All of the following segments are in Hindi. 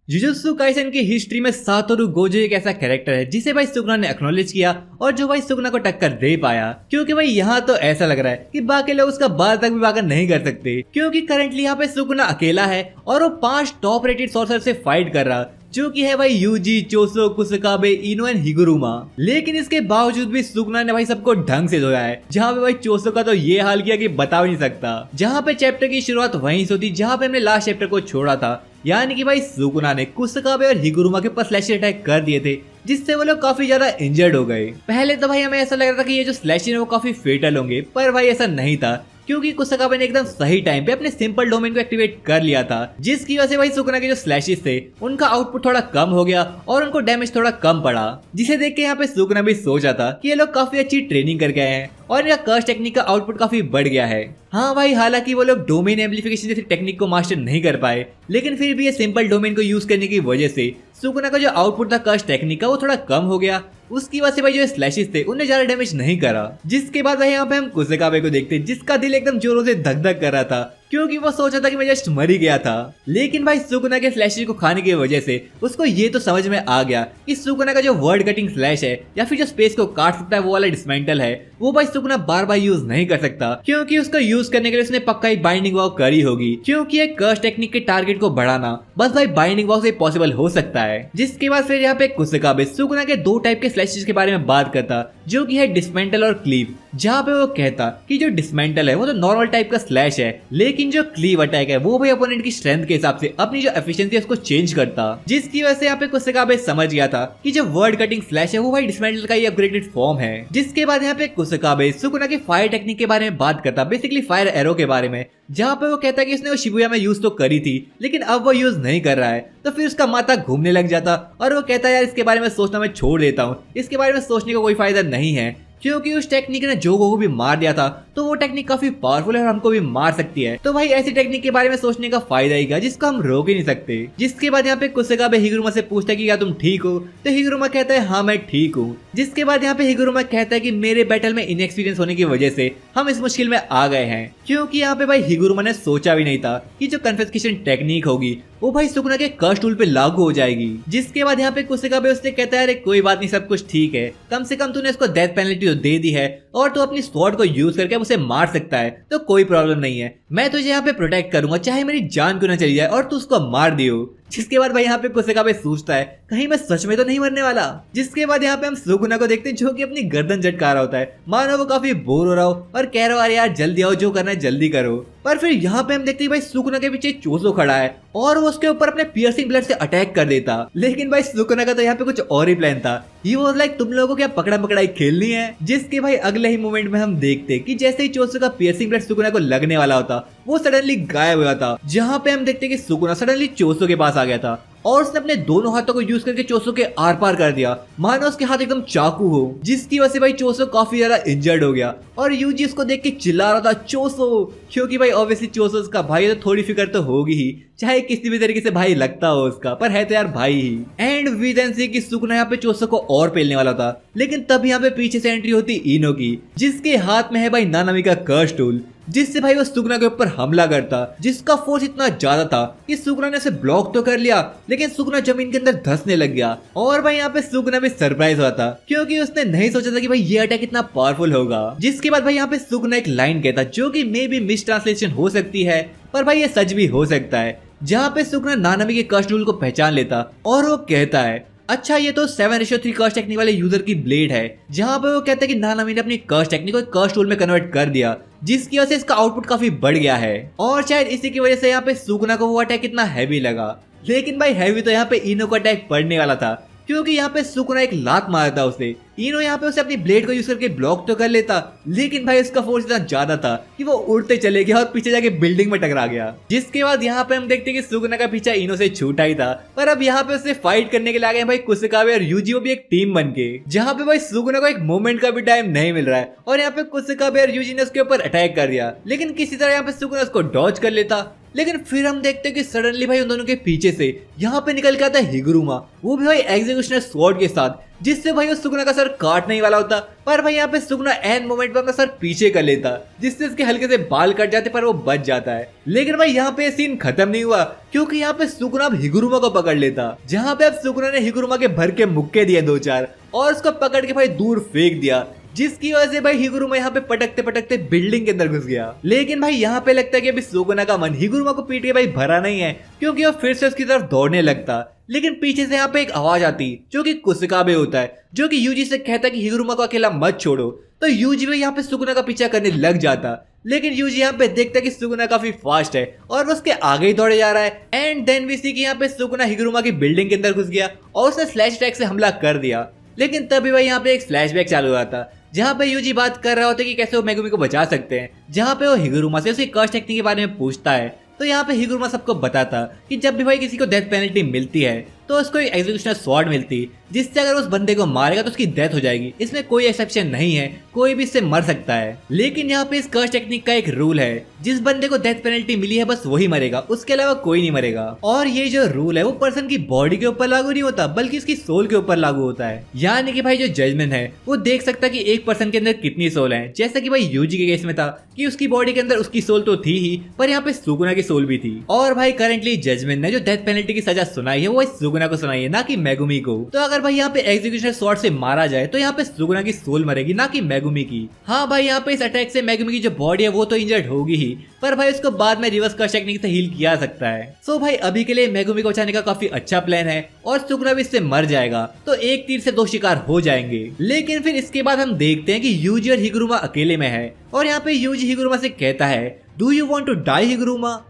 जुजुत्सु काइसेन की हिस्ट्री में सातोरु गोजो एक ऐसा कैरेक्टर है जिसे भाई सुगुना ने एक्नॉलेज किया और जो भाई सुगुना को टक्कर दे पाया। क्योंकि भाई यहाँ तो ऐसा लग रहा है कि बाकी लोग उसका बाल तक भी बागा नहीं कर सकते, क्योंकि करंटली यहाँ पे सुगुना अकेला है और वो 5 टॉप रेटेड सॉर्सर से फाइट कर रहा, जो कि है भाई यूजी, चोसो, कुसकाबे, इनो एंड हिगुरुमा। लेकिन इसके बावजूद भी सुगुना ने भाई सबको ढंग से धोया है। जहाँ पे भाई चोसो का तो ये हाल किया कि बता भी नहीं सकता। जहाँ पे चैप्टर की शुरुआत वहीं से होती जहाँ पे हमने लास्ट चैप्टर को छोड़ा था, यानी कि भाई सुगुना ने कुसकाबे और हिगुरुमा के ऊपर स्लैश अटैक कर दिए थे, जिससे वो लोग काफी ज्यादा इंजर्ड हो गए। पहले तो भाई हमें ऐसा लग रहा था कि ये जो स्लैश है वो काफी फेटल होंगे, पर भाई ऐसा नहीं था, क्योंकि कुसकाबे ने एकदम सही टाइम पे अपने सिंपल डोमेन को एक्टिवेट कर लिया था, जिसकी वजह से भाई सुगुना के जो स्लैशेस थे उनका आउटपुट थोड़ा कम हो गया और उनको डैमेज थोड़ा कम पड़ा। जिसे देख के यहाँ पे सुगुना भी सोचा था कि ये लोग काफी अच्छी ट्रेनिंग करके आए हैं और इनका कर्स टेक्निक का आउटपुट काफी बढ़ गया है। हाँ भाई, हालांकि वो लोग डोमेन एम्प्लीफिकेशन जैसी टेक्निक को मास्टर नहीं कर पाए, लेकिन फिर भी ये सिंपल डोमेन को यूज करने की वजह से सुगुना का जो आउटपुट था कर्स टेक्निक का वो थोड़ा कम हो गया। उसकी वजह से भाई जो स्लैशेस थे उन्हें ज्यादा डैमेज नहीं करा। जिसके बाद भाई यहाँ पे हम कुसकाबे को देखते जिसका दिल एकदम जोरों से धक धक कर रहा था, क्योंकि वो सोचा था कि मैं जस्ट मर ही गया था। लेकिन भाई सुगुना के स्लैशेस को खाने की वजह से उसको ये तो समझ में आ गया कि सुगुना का जो वर्ड कटिंग स्लैश है या फिर जो स्पेस को काट सकता है वो वाला डिसमेंटल है, वो भाई सुगुना बार बार यूज नहीं कर सकता, क्योंकि उसको यूज करने के लिए उसने पक्का ही बाइंडिंग वॉक करी होगी। क्योंकि एक कर्स टेक्निक के टारगेट को बढ़ाना बस भाई बाइंडिंग वॉक से पॉसिबल हो सकता है। जिसके बाद फिर यहाँ पे कुसकाबे सुगुना के 2 टाइप के स्लैशेस के बारे में बात करता, जो कि है डिसमेंटल और क्लीव। जहाँ पे वो कहता कि जो डिसमेंटल है वो तो नॉर्मल टाइप का स्लैश है, लेकिन जो क्लीव अटैक है वो भाई ओपोनेंट की स्ट्रेंथ के हिसाब से अपनी जो एफिशिएंसी है उसको चेंज करता। जिसकी वजह से यहाँ पे कुसकाबे समझ गया था कि जो वर्ड कटिंग स्लैश है वो भाई डिसमेंटल का ही अपग्रेडेड फॉर्म है। जिसके बाद यहाँ पे कुसकाबे सुगुना के फायर टेक्निक के बारे में बात करता, बेसिकली फायर एरो के बारे में, जहाँ पे वो कहता है कि उसने वो शिबुया में यूज तो करी थी लेकिन अब वो यूज नहीं कर रहा है। तो फिर उसका माथा घूमने लग जाता और वो कहता है यार इसके बारे में सोचना मैं छोड़ देता हूँ, इसके बारे में सोचने का कोई फायदा नहीं है, क्योंकि उस टेक्निक ने जोगो को भी मार दिया था, तो वो टेक्निक काफी पावरफुल है और हमको भी मार सकती है। तो भाई ऐसी टेक्निक के बारे में सोचने का फायदा ही क्या, जिसको हम रोक ही नहीं सकते। जिसके बाद यहाँ पे कुसकाबे हिगुरुमा से पूछता है कि क्या तुम ठीक हो, तो हिगुरुमा कहता है हाँ मैं ठीक हूँ। जिसके बाद यहाँ पे हिगुरुमा कहता है कि मेरे बैटल में इनएक्सपीरियंस होने की वजह से हम इस मुश्किल में आ गए हैं, क्योंकि यहाँ पे भाई हिगुरुमा ने सोचा भी नहीं था कि जो कन्फिस्केशन टेक्निक होगी वो भाई सुगुना के कर्स टूल पे लागू हो जाएगी। जिसके बाद यहाँ पे कुसकाबे उससे कहता है अरे कोई बात नहीं, सब कुछ ठीक है, कम से कम तूने इसको डेथ पेनल्टी तो दे दी है और तू अपनी स्वॉर्ड को यूज करके उसे मार सकता है, तो कोई प्रॉब्लम नहीं है, मैं तुझे यहाँ पे प्रोटेक्ट करूंगा, चाहे मेरी जान क्यों ना चली जाए और तू उसको मार दियो। जिसके बाद भाई यहाँ पे कुसकाबे सोचता है कहीं मैं सच में तो नहीं मरने वाला। जिसके बाद यहाँ पे हम सुगुना को देखते हैं जो कि अपनी गर्दन झटका रहा होता है, मानो वो काफी बोर हो रहा हो और कह रहा हो अरे यार जल्दी आओ, जो करना है जल्दी करो। पर फिर यहाँ पे हम देखते हैं भाई सुगुना के पीछे चोसो खड़ा है और वो उसके ऊपर अपने पियर्सिंग ब्लेड से अटैक कर देता। लेकिन भाई सुगुना का तो यहाँ पे कुछ और ही प्लान था। ही वाज लाइक तुम लोगों को क्या पकड़ा पकड़ाई खेलनी है। जिसके भाई अगले ही मोमेंट में हम देखते कि जैसे ही चोसो का पियर्सिंग ब्लेड सुगुना को लगने वाला होता वो सडनली गायब हुआ था। जहाँ पे हम देखते कि सुगुना सडनली चोसो के पास आ गया था और उसने अपने दोनों हाथों को यूज करके चोसो के आर पार कर दिया, मानो उसके हाथ एकदम चाकू हो। जिसकी वजह से भाई चोसो काफी ज्यादा इंजर्ड हो गया और यूजी उसको देख के चिल्ला रहा था चोसो, क्योंकि भाई ऑब्वियसली चोसो उसका भाई है तो थोड़ी फिक्र तो होगी ही, चाहे किसी भी तरीके से भाई लगता हो उसका, पर है तो यार भाई ही। एंड वी देन सी कि सुगुना यहाँ पे चोसो को और पेलने वाला था, लेकिन तब यहाँ पे पीछे से एंट्री होती इनो की, जिसके हाथ में है भाई नानामी का कर्स टूल, जिससे भाई वो सुगुना के ऊपर हमला करता, जिसका फोर्स इतना ज्यादा था कि सुगुना ने उसे ब्लॉक तो कर लिया, लेकिन सुगुना जमीन के अंदर धंसने लग गया। और भाई यहाँ पे सुगुना भी सरप्राइज हुआ था, क्योंकि उसने नहीं सोचा था कि भाई ये अटैक इतना पावरफुल होगा। जिसके बाद भाई यहाँ पे सुगुना एक लाइन कहता जो कि मे बी मिस ट्रांसलेशन हो सकती है, पर भाई ये सच भी हो सकता है, जहाँ पे सुगुना नानामी के कर्स टूल को पहचान लेता और वो कहता है अच्छा ये तो 7:3 कर्स टेक्निक वाले यूजर की ब्लेड है। जहाँ पे वो कहते हैं कि नानामी ने अपनी कर्स टेक्निक को कर्स टूल में कन्वर्ट कर दिया, जिसकी वजह से इसका आउटपुट काफी बढ़ गया है और शायद इसी की वजह से यहाँ पे सुगुना को वो अटैक इतना हैवी लगा। लेकिन भाई हैवी तो यहाँ पे इनो को अटैक पड़ने वाला था, क्योंकि यहाँ पे सुगुना एक लात मारता उसे। इनो यहाँ पे उसे अपनी ब्लेड को यूज करके ब्लॉक तो कर लेता, लेकिन भाई उसका फोर्स इतना ज्यादा था कि वो उड़ते चले गया और पीछे जाके बिल्डिंग में टकरा गया। जिसके बाद यहाँ पे हम देखते हैं कि सुगुना का पीछा इनो से छूटा ही था, पर अब यहाँ पे उससे फाइट करने के लिए आ गए भाई कुसकाबे और यूजी, वो भी एक टीम बन के, जहाँ पे भाई सुगुना को एक मोमेंट का भी टाइम नहीं मिल रहा है और यहाँ पे कुसकाबे और यूजी ने उसके ऊपर अटैक कर दिया, लेकिन किसी तरह यहाँ पे सुगुना उसको डॉज कर लेता। लेकिन फिर हम देखते हैं कि सडनली भाई उन दोनों के पीछे से यहाँ पे निकल के आता है हिगुरुमा, वो भी भाई एग्जीक्यूशनर स्वॉर्ड के साथ, जिससे भाई वो सुगुना का सर काटने ही वाला होता, पर भाई यहाँ पे सुगुना एन मोमेंट पर अपना सर पीछे कर लेता, जिससे उसके हल्के से बाल कट जाते पर वो बच जाता है। लेकिन भाई यहाँ पे सीन खत्म नहीं हुआ, क्योंकि यहाँ पे सुगुना अब हिगुरुमा को पकड़ लेता, जहाँ पे अब सुगुना ने हिगुरुमा के भर के मुक्के दिए 2-4 और उसको पकड़ के भाई दूर फेंक दिया, जिसकी वजह से भाई हिगुरुमा यहाँ पे पटकते पटकते बिल्डिंग के अंदर घुस गया। लेकिन भाई यहाँ पे लगता है कि अभी सुगुना का मन हिगुरुमा को पीट के भाई भरा नहीं है, क्योंकि वो फिर से उसकी तरफ दौड़ने लगता। लेकिन पीछे से यहाँ पे एक आवाज आती जो कि कुसुकाबे होता है, जो कि यूजी से कहता है कि हिगुरुमा को अकेला मत छोड़ो। तो यूजी भी यहाँ पे सुगुना का पीछा करने लग जाता, लेकिन यूजी यहाँ पे देखता है कि सुगुना काफी फास्ट है और वो उसके आगे ही दौड़े जा रहा है। एंड देन वी सी कि यहाँ पे सुगुना हिगुरुमा की बिल्डिंग के अंदर घुस गया और उसने स्लैश अटैक से हमला कर दिया। लेकिन तभी भाई यहाँ पे एक फ्लैशबैक चालू हुआ था, जहाँ पे यूजी बात कर रहा होता है कि कैसे वो मेगुमी को बचा सकते हैं, जहाँ पे वो हिगुरुमा से उसकी कर्स टेक्निक के बारे में पूछता है। तो यहाँ पे हिगुरुमा सबको बताता कि जब भी भाई किसी को डेथ पेनल्टी मिलती है तो उसको एक एग्जीक्यूशनर स्वॉर्ड मिलती, जिससे अगर उस बंदे को मारेगा तो उसकी डेथ हो जाएगी। इसमें कोई एक्सेप्शन नहीं है, कोई भी इससे मर सकता है। लेकिन यहाँ पे इस कर्स टेक्निक का एक रूल है, जिस बंदे को डेथ पेनल्टी मिली है बस वही मरेगा, उसके अलावा कोई नहीं मरेगा। और ये जो रूल है वो पर्सन की बॉडी के ऊपर लागू नहीं होता, बल्कि उसकी सोल के ऊपर लागू होता है। यानी कि भाई जो जजमेंट है वो देख सकता है कि एक पर्सन के अंदर कितनी सोल है। जैसा कि भाई यूजी के केस में था कि उसकी बॉडी के अंदर उसकी सोल तो थी ही, पर यहाँ पे सुगुना की सोल भी थी। और भाई करंटली जजमेंट ने जो डेथ पेनल्टी की सजा सुनाई है वो सुगुना को सुनाई है, ना कि मेगुमी को। तो अगर भाई यहाँ पे एग्जीक्यूशनर स्वॉर्ड से मारा जाए तो यहाँ पे सुगुना की सोल मरेगी, ना कि मेगुमी की। हाँ भाई यहाँ पे इस अटैक से मेगुमी की जो बॉडी है वो तो इंजर्ड होगी ही, पर भाई उसको बाद में रिवर्स कर्स टेक्निक से हील किया सकता है। सो भाई अभी के लिए मेगुमी को बचाने का काफी अच्छा प्लान है और सुगुना भी इससे मर जाएगा, तो एक तीर से 2 शिकार हो जाएंगे। लेकिन फिर इसके बाद हम देखते हैं कि यूजी और हिगुरुमा अकेले में है और यहाँ पे यूजी हिगुरुमा से कहता है, do you want to die Higuruma?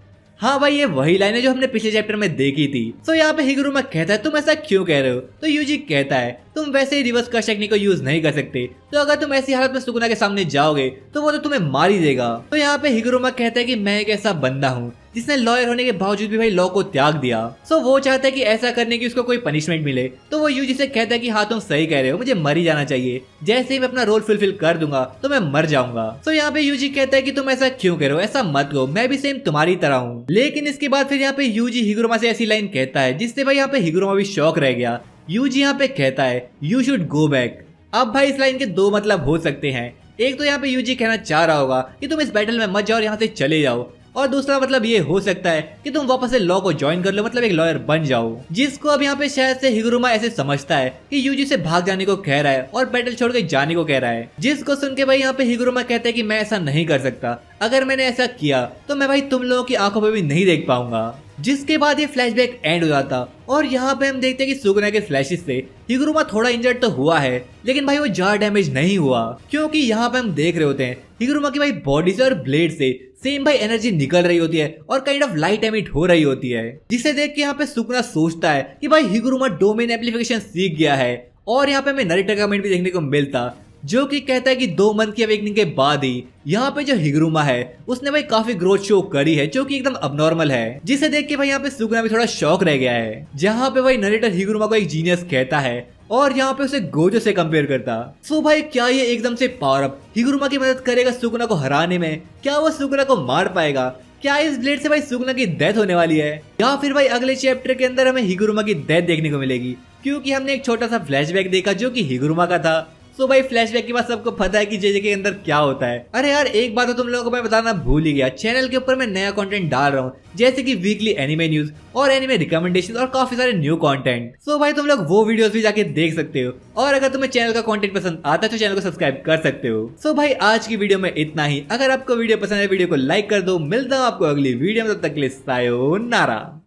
हाँ भाई ये वही लाइन है जो हमने पिछले चैप्टर में देखी थी। सो यहाँ पे हिगुरुमा कहता है, तुम ऐसा क्यों कह रहे हो? तो यूजी कहता है, तुम वैसे ही रिवर्स कर्स टेक्निक को यूज नहीं कर सकते, तो अगर तुम ऐसी हालत में सुगुना के सामने जाओगे तो वो तो तुम्हें मार ही देगा। तो यहाँ पे हिगुरुमा कहता है कि मैं एक ऐसा बंदा हूँ जिसने लॉयर होने के बावजूद भी भाई लॉ को त्याग दिया। सो वो चाहता है कि ऐसा करने की उसको कोई पनिशमेंट मिले। तो वो यूजी से कहता है कि हाँ तुम सही कह रहे हो, मुझे मर ही जाना चाहिए, जैसे ही मैं अपना रोल फुलफिल कर दूंगा तो मैं मर जाऊंगा। तो यहाँ पे यूजी कहता है कि तुम ऐसा क्यों कह रहे हो, ऐसा मत करो, मैं भी सेम तुम्हारी तरह हूँ। लेकिन इसके बाद फिर यहाँ पे यूजी हिगुरुमा से ऐसी लाइन कहता है जिससे भाई यहाँ पे हिगुरुमा भी शॉक रह गया। यूजी यहाँ पे कहता है, यू शुड गो बैक। अब भाई इस लाइन के 2 मतलब हो सकते हैं। एक तो यहाँ पे यूजी कहना चाह रहा होगा कि तुम इस बैटल में मत जाओ और यहाँ से चले जाओ, और दूसरा मतलब ये हो सकता है कि तुम वापस से लॉ को ज्वाइन कर लो, मतलब एक लॉयर बन जाओ। जिसको अब यहाँ पे शायद से हिगुरुमा ऐसे समझता है कि यूजी से भाग जाने को कह रहा है और बैटल छोड़ के जाने को कह रहा है। जिसको सुन के भाई यहाँ पे हिगुरुमा कहता है कि मैं ऐसा नहीं कर सकता, अगर मैंने ऐसा किया तो मैं भाई तुम लोगों की आंखों पे भी नहीं देख पाऊंगा। जिसके बाद ये फ्लैशबैक एंड हो जाता और यहाँ पे हम देखते हैं कि सुगुना के फ्लैशेस से हिगुरुमा थोड़ा इंजर्ड तो हुआ है, लेकिन भाई वो ज्यादा डैमेज नहीं हुआ, क्योंकि यहाँ पे हम देख रहे होते हैं हिगुरुमा की भाई बॉडी से और ब्लेड से सेम भाई एनर्जी निकल रही होती है और काइंड ऑफ लाइट एमिट हो रही होती है। जिसे देख के यहाँ पे सुगुना सोचता है कि भाई हिगुरुमा डोमेन एम्प्लीफिकेशन सीख गया है। और यहाँ पे हमें नरेटर का कमेंट भी देखने को मिलता जो कि कहता है कि 2 मंथ की अवेकनिंग के बाद ही यहाँ पे जो हिगुरुमा है उसने भाई काफी ग्रोथ शो करी है, जो कि एकदम अबनॉर्मल है। जिसे देख के भाई यहाँ पे सुगुना भी थोड़ा शॉक रह गया है, जहाँ पे भाई नरेटर हिगुरुमा को एक जीनियस कहता है और यहाँ पे उसे गोजो से कंपेयर करता। सो भाई क्या ये एकदम से पावर अप हिगुरुमा की मदद करेगा सुगुना को हराने में? क्या वो सुगुना को मार पाएगा? क्या इस ब्लेड से भाई सुगुना की डेथ होने वाली है, या फिर भाई अगले चैप्टर के अंदर हमें हिगुरुमा की डेथ देखने को मिलेगी? क्योंकि हमने एक छोटा सा फ्लैशबैक देखा जो कि हिगुरुमा का था। सो भाई फ्लैशबैक के बाद सबको पता है कि जेजे के अंदर क्या होता है। अरे यार एक बात तो तुम लोगों को मैं बताना भूल ही गया, चैनल के ऊपर मैं नया कंटेंट डाल रहा हूँ, जैसे कि वीकली एनिमे न्यूज और एनिमे रिकमेंडेशन और काफी सारे न्यू कंटेंट। सो भाई तुम लोग वो वीडियोस भी जाके देख सकते हो, और अगर तुम्हें चैनल का कंटेंट पसंद आता है तो चैनल को सब्सक्राइब कर सकते हो। सो भाई आज की वीडियो में इतना ही। अगर आपको वीडियो पसंद है वीडियो को लाइक कर दो। मिलता हूँ आपको अगली वीडियो में, तब तक के लिए सायोनारा।